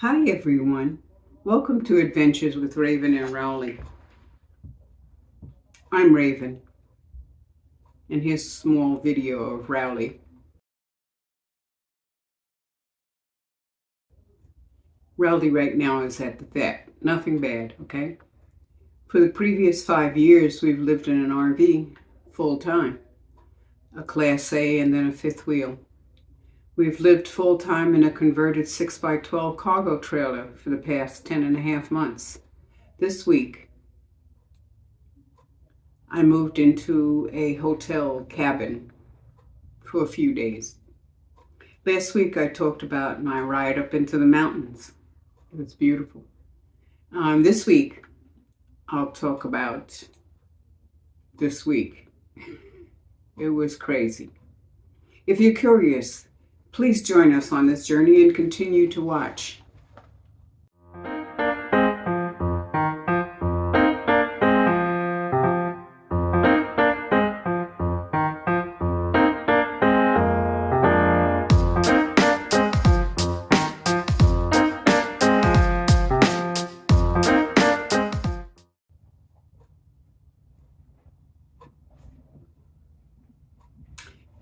Hi everyone, welcome to Adventures with Raven and Rowley. I'm Raven, and here's a small video of Rowley. Rowley right now is at the vet, nothing bad, okay? For the previous 5 years, we've lived in an RV full time, a Class A and then a fifth wheel. We've lived full-time in a converted 6x12 cargo trailer for the past 10.5 months. This week, I moved into a hotel cabin for a few days. Last week, I talked about my ride up into the mountains. It was beautiful. This week, I'll talk about this week. It was crazy. If you're curious, please join us on this journey and continue to watch.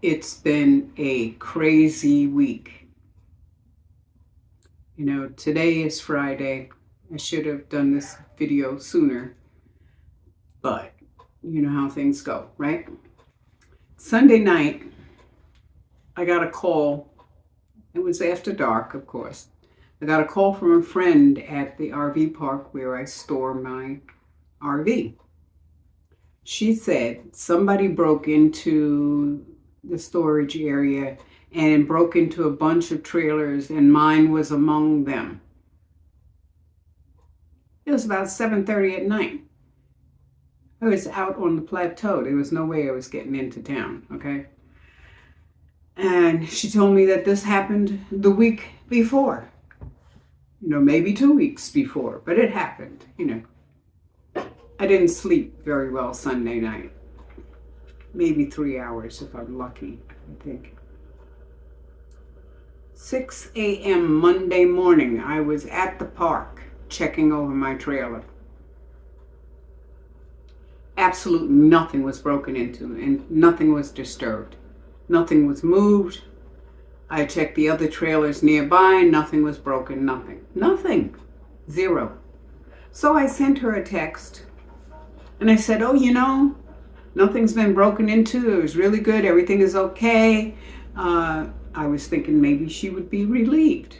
It's been a crazy week. You know, today is Friday. I should have done this video sooner, but you know how things go, right? Sunday night, I got a call. It was after dark, of course. I got a call from a friend at the RV park where I store my RV. She said somebody broke into the storage area and broke into a bunch of trailers, and mine was among them. It was about 7:30 at night. I was out on the plateau. There was no way I was getting into town, okay? And she told me that this happened the week before. You know, maybe 2 weeks before, but it happened, you know. I didn't sleep very well Sunday night. Maybe 3 hours if I'm lucky, I think. 6 a.m. Monday morning, I was at the park checking over my trailer. Absolutely nothing was broken into and nothing was disturbed. Nothing was moved. I checked the other trailers nearby, nothing was broken, nothing. Zero. So I sent her a text and I said, oh, you know, nothing's been broken into. It was really good. Everything is okay. I was thinking maybe she would be relieved.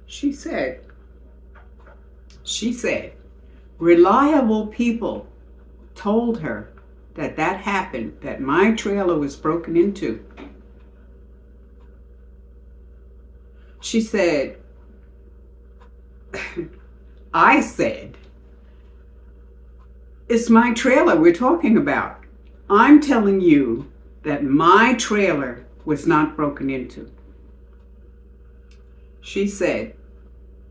She said, reliable people told her that happened, that my trailer was broken into. She said, I said, it's my trailer we're talking about. I'm telling you that my trailer was not broken into. She said,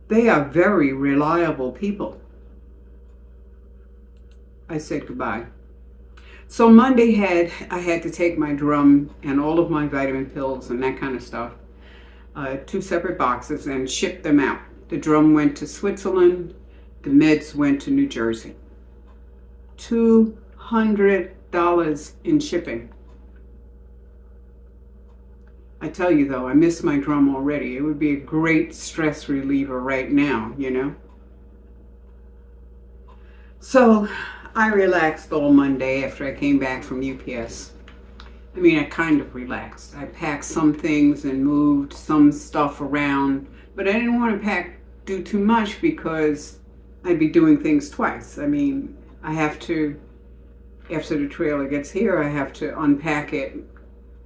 they are very reliable people. I said goodbye. So Monday I had to take my drum and all of my vitamin pills and that kind of stuff, 2 separate boxes, and ship them out. The drum went to Switzerland, the meds went to New Jersey. $200 in shipping. I tell you though, I miss my drum already. It would be a great stress reliever right now, you know? So I relaxed all Monday after I came back from UPS. I mean, I kind of relaxed. I packed some things and moved some stuff around, but I didn't want to do too much because I'd be doing things twice. I mean, I have to, after the trailer gets here, I have to unpack it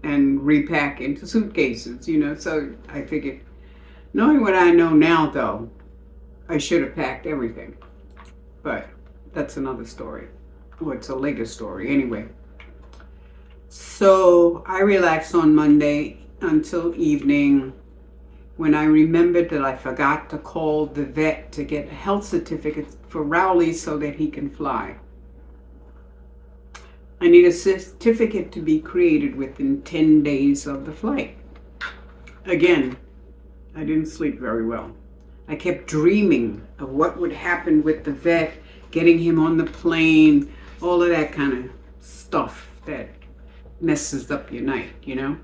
and repack into suitcases, you know. So I figured, knowing what I know now though, I should have packed everything. But that's another story. Well, it's a later story anyway. So I relaxed on Monday until evening when I remembered that I forgot to call the vet to get a health certificate for Rowley so that he can fly. I need a certificate to be created within 10 days of the flight. Again, I didn't sleep very well. I kept dreaming of what would happen with the vet, getting him on the plane, all of that kind of stuff that messes up your night, you know?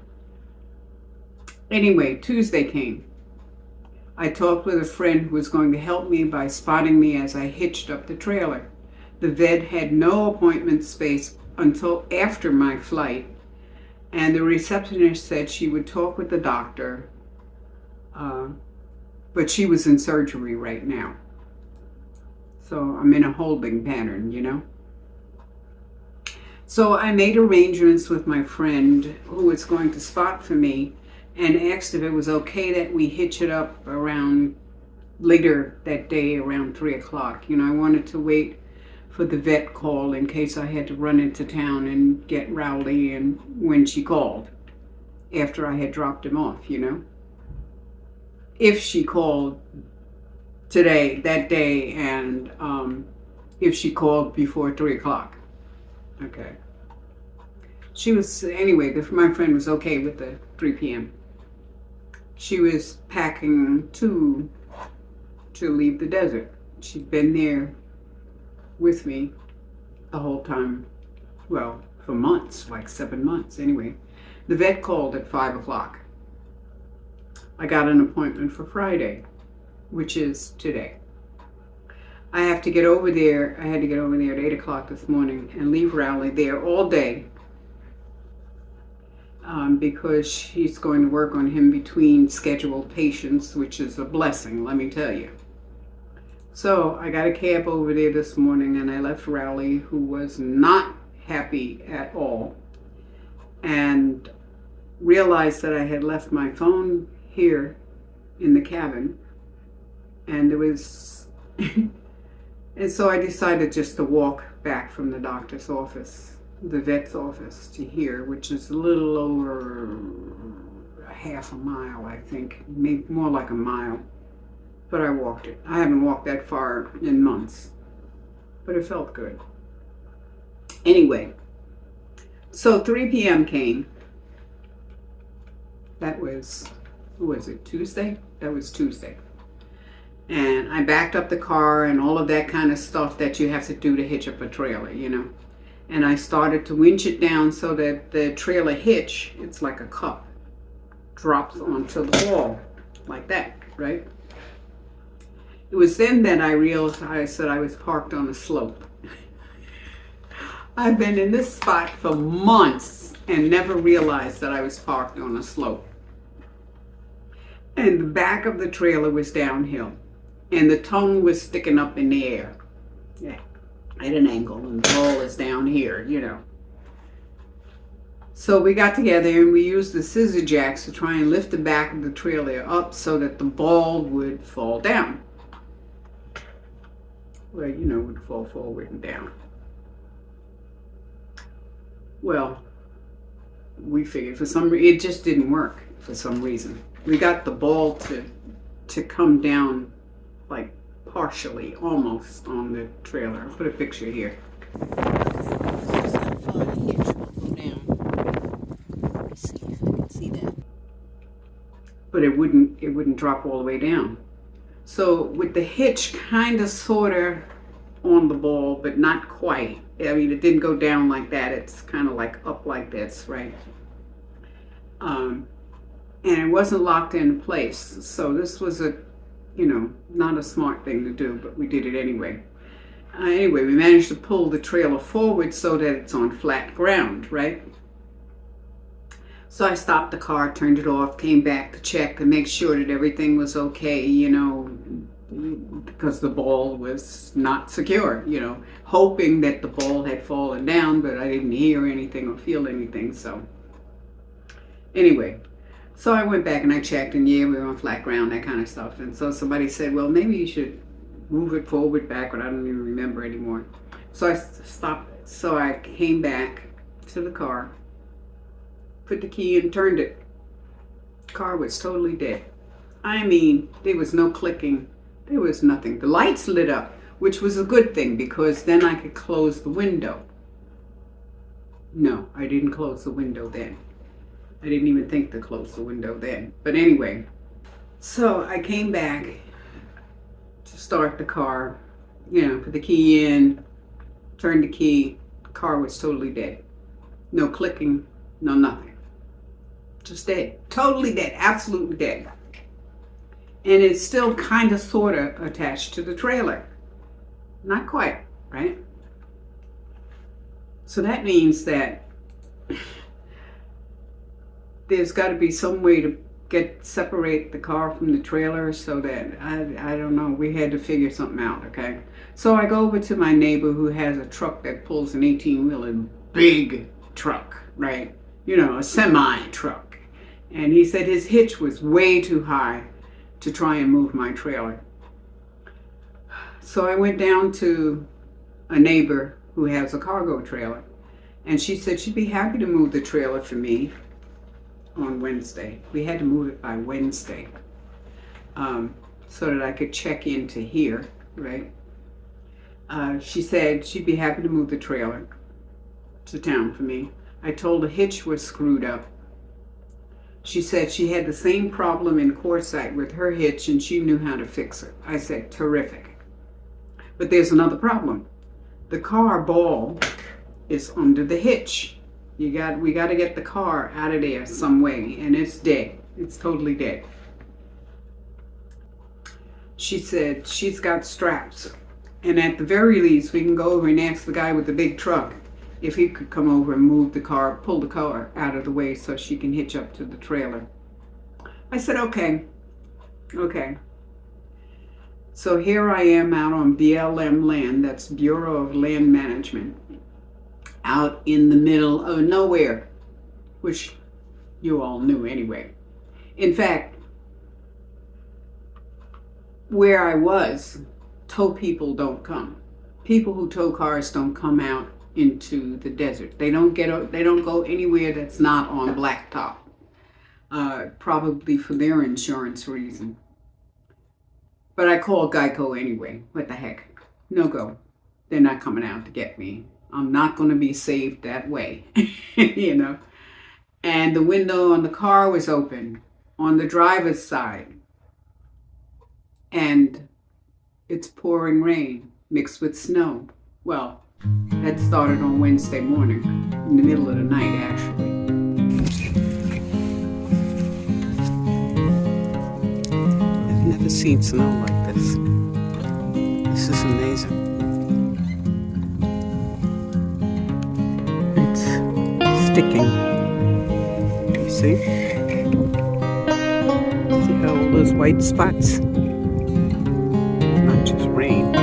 Anyway, Tuesday came. I talked with a friend who was going to help me by spotting me as I hitched up the trailer. The vet had no appointment space until after my flight, and the receptionist said she would talk with the doctor, but she was in surgery right now. So I'm in a holding pattern, you know? So I made arrangements with my friend who was going to spot for me and asked if it was okay that we hitch it up around later that day, around 3 o'clock. You know, I wanted to wait for the vet call in case I had to run into town and get Rowley and when she called after I had dropped him off, you know. If she called today, that day, and if she called before 3 o'clock. Okay. She was, anyway, my friend was okay with the 3 p.m. She was packing to leave the desert. She'd been there with me the whole time, well, for months, like 7 months anyway. The vet called at 5 o'clock. I got an appointment for Friday, which is today. I have to get over there. I had to get over there at 8 o'clock this morning and leave Rowley there all day because she's going to work on him between scheduled patients, which is a blessing, let me tell you. So I got a cab over there this morning and I left Rowley, who was not happy at all, and realized that I had left my phone here in the cabin, and there was and so I decided just to walk back from the doctor's office, the vet's office, to here, which is a little over a half a mile, I think, maybe more like a mile. But I walked it. I haven't walked that far in months, but it felt good. Anyway, so 3 p.m. came. That was, what was it, Tuesday? That was Tuesday. And I backed up the car and all of that kind of stuff that you have to do to hitch up a trailer, you know. And I started to winch it down so that the trailer hitch, it's like a cup, drops onto the wall like that, right? It was then that I realized that I was parked on a slope. I've been in this spot for months and never realized that I was parked on a slope. And the back of the trailer was downhill, and the tongue was sticking up in the air. Yeah, at an angle, and the ball is down here, you know. So we got together and we used the scissor jacks to try and lift the back of the trailer up so that the ball would fall down. Well, you know, would fall forward and down. Well, we figured for some reason, it just didn't work for some reason. We got the ball to come down like partially, almost on the trailer. I'll put a picture here. But it wouldn't drop all the way down. So with the hitch kind of sort of on the ball, but not quite. I mean, it didn't go down like that. It's kind of like up like this, right? And it wasn't locked in place. So this was not a smart thing to do, but we did it anyway. Anyway, we managed to pull the trailer forward so that it's on flat ground, right? So I stopped the car, turned it off, came back to check to make sure that everything was okay, you know, because the ball was not secure, you know, hoping that the ball had fallen down, but I didn't hear anything or feel anything. So anyway, so I went back and I checked, and yeah, we were on flat ground, that kind of stuff. And so somebody said, well, maybe you should move it forward, backward. I don't even remember anymore. So I stopped. So I came back to the car, put the key in, turned it. Car was totally dead. I mean, there was no clicking. There was nothing. The lights lit up, which was a good thing because then I could close the window. No, I didn't close the window then. I didn't even think to close the window then. But anyway, So I came back to start the car, put the key in, turned the key, car was totally dead. No clicking, no nothing. Just dead. Totally dead. Absolutely dead. And it's still kind of sort of attached to the trailer. Not quite, right? So that means that there's got to be some way to separate the car from the trailer, so that I don't know, we had to figure something out. Okay, so I go over to my neighbor who has a truck that pulls an 18-wheeler, big truck, right? A semi truck. And he said his hitch was way too high to try and move my trailer. So I went down to a neighbor who has a cargo trailer, and she said she'd be happy to move the trailer for me on Wednesday. We had to move it by Wednesday, so that I could check into here, right? She said she'd be happy to move the trailer to town for me. I told her hitch was screwed up. She said she had the same problem in Quartzsite with her hitch and she knew how to fix it. I said, terrific. But there's another problem. The car ball is under the hitch. We got to get the car out of there some way, and it's dead. It's totally dead. She said she's got straps, and at the very least we can go over and ask the guy with the big truck if he could come over and move the car, pull the car out of the way so she can hitch up to the trailer. I said, okay. So here I am out on BLM land, that's Bureau of Land Management, out in the middle of nowhere, which you all knew anyway. In fact, where I was, tow people don't come. People who tow cars don't come out into the desert. They don't go anywhere that's not on blacktop, probably for their insurance reason. But I called Geico anyway. What the heck? No go. They're not coming out to get me. I'm not going to be saved that way, And the window on the car was open on the driver's side. And it's pouring rain mixed with snow. Well, that started on Wednesday morning, in the middle of the night, actually. I've never seen snow like this. This is amazing. It's sticking. You see? See all those white spots? Not just rain.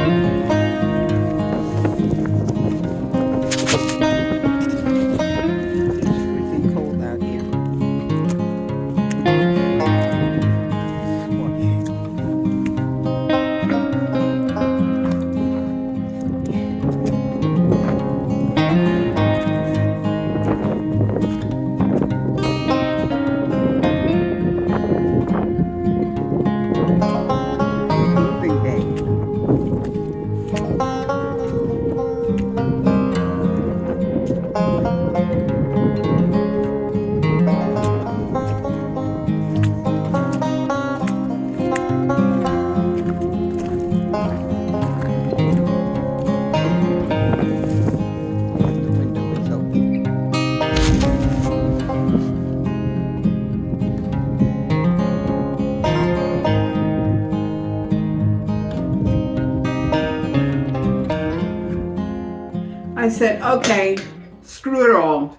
I said, okay, screw it all.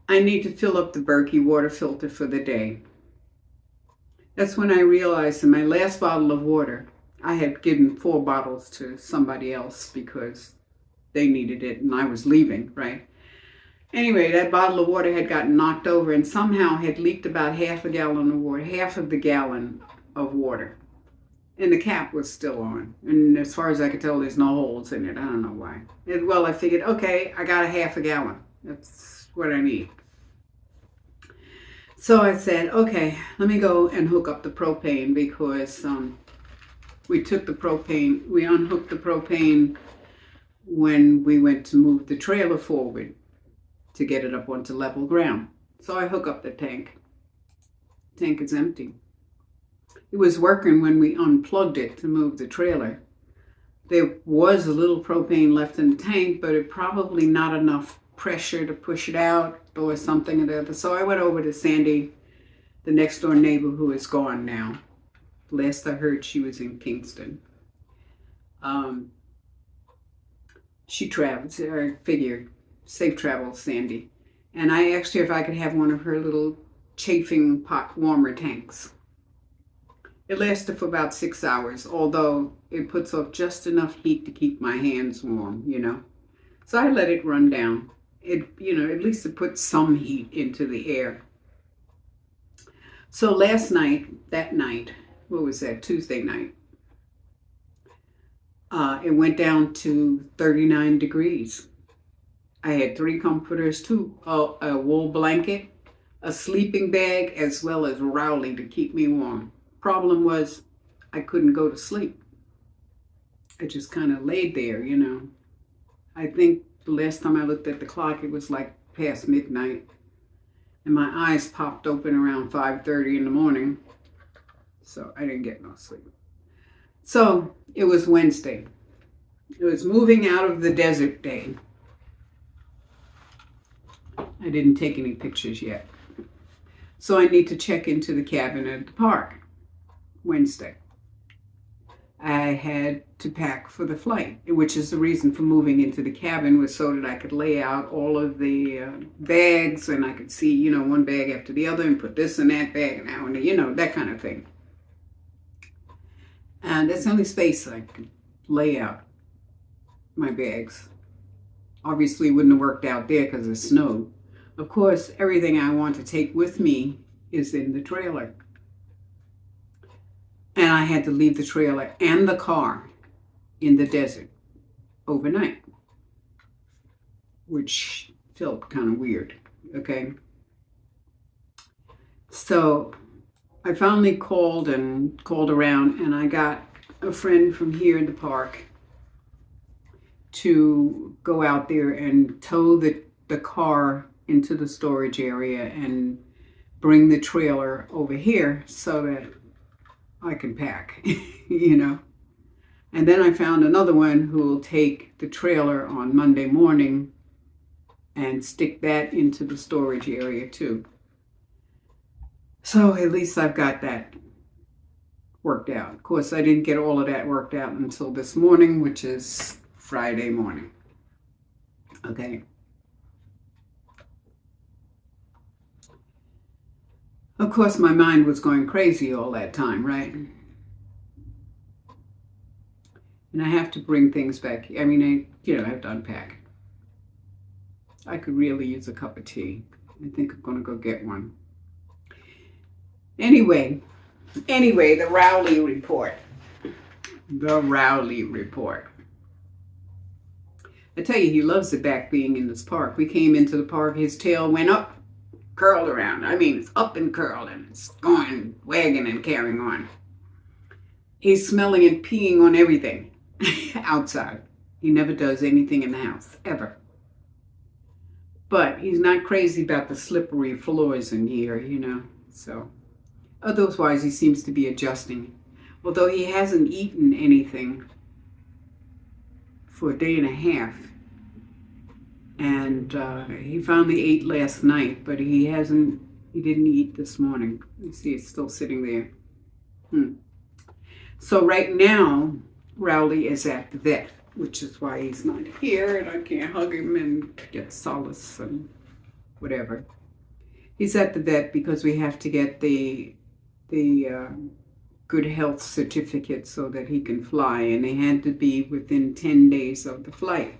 I need to fill up the Berkey water filter for the day. That's when I realized in my last bottle of water, I had given 4 bottles to somebody else because they needed it and I was leaving, right? Anyway, that bottle of water had gotten knocked over and somehow had leaked about half a gallon of water, half of the gallon of water. And the cap was still on. And as far as I could tell, there's no holes in it. I don't know why. Well, I figured, okay, I got a half a gallon. That's what I need. So I said, okay, let me go and hook up the propane because we unhooked the propane when we went to move the trailer forward to get it up onto level ground. So I hook up the tank. Tank is empty. It was working when we unplugged it to move the trailer. There was a little propane left in the tank, but it probably not enough pressure to push it out or something or the other. So I went over to Sandy, the next door neighbor who is gone now. Last I heard, she was in Kingston. She travels, I figure, safe travels, Sandy. And I asked her if I could have one of her little chafing pot warmer tanks. It lasted for about 6 hours, although it puts off just enough heat to keep my hands warm, you know. So I let it run down. It, you know, at least it puts some heat into the air. So last night, that night, what was that, Tuesday night, it went down to 39 degrees. I had 3 comforters, a wool blanket, a sleeping bag, as well as Rowley to keep me warm. Problem was, I couldn't go to sleep. I just kind of laid there, you know. I think the last time I looked at the clock, it was like past midnight. And my eyes popped open around 5:30 in the morning. So I didn't get no sleep. So it was Wednesday. It was moving out of the desert day. I didn't take any pictures yet. So I need to check into the cabin at the park Wednesday. I had to pack for the flight, which is the reason for moving into the cabin, was so that I could lay out all of the bags and I could see, you know, one bag after the other and put this in that bag and that one, you know, that kind of thing. And that's the only space I could lay out my bags. Obviously, it wouldn't have worked out there because it snowed. Of course, everything I want to take with me is in the trailer. And I had to leave the trailer and the car in the desert overnight, which felt kind of weird, okay? So I finally called around, and I got a friend from here in the park to go out there and tow the car into the storage area and bring the trailer over here so that I can pack, you know. And then I found another one who will take the trailer on Monday morning and stick that into the storage area too. So at least I've got that worked out. Of course, I didn't get all of that worked out until this morning, which is Friday morning. Okay. Of course, my mind was going crazy all that time, right? And I have to bring things back. I mean, I have to unpack. I could really use a cup of tea. I think I'm going to go get one. Anyway, the Rowley report. The Rowley report. I tell you, he loves it back being in this park. We came into the park, his tail went up, curled around. I mean, it's up and curled, and it's going, wagging and carrying on. He's smelling and peeing on everything outside. He never does anything in the house, ever. But he's not crazy about the slippery floors in here, you know. So, otherwise, he seems to be adjusting. Although he hasn't eaten anything for a day and a half. And he finally ate last night, but he didn't eat this morning. You see, it's still sitting there. So right now, Rowley is at the vet, which is why he's not here, and I can't hug him and get solace and whatever. He's at the vet because we have to get the good health certificate so that he can fly, and they had to be within 10 days of the flight.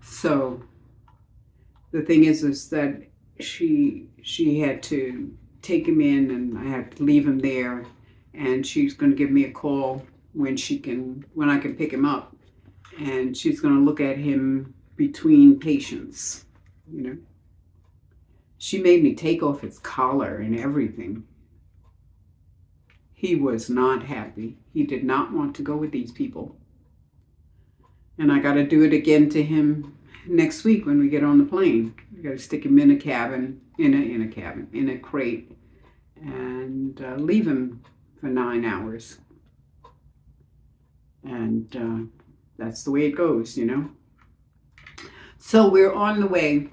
So the thing is that she had to take him in, and I had to leave him there, and she's going to give me a call when I can pick him up, and she's going to look at him between patients, you know. She made me take off his collar and everything. He was not happy. He did not want to go with these people. And I got to do it again to him next week when we get on the plane. I got to stick him in a crate and leave him for 9 hours. And that's the way it goes, you know. So we're on the way.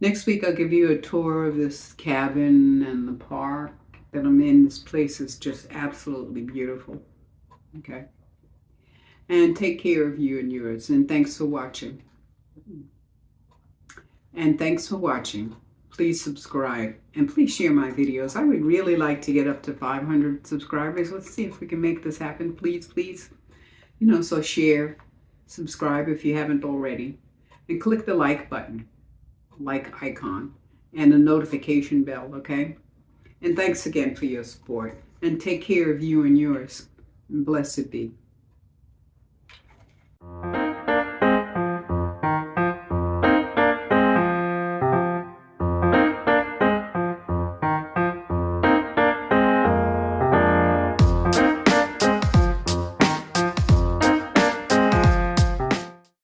Next week, I'll give you a tour of this cabin and the park that I'm in. This place is just absolutely beautiful. Okay. And take care of you and yours. And thanks for watching. Please subscribe and please share my videos. I would really like to get up to 500 subscribers. Let's see if we can make this happen. Please, please. You know, so share, subscribe if you haven't already, and click the like button, like icon, and the notification bell, okay? And thanks again for your support. And take care of you and yours. And blessed be.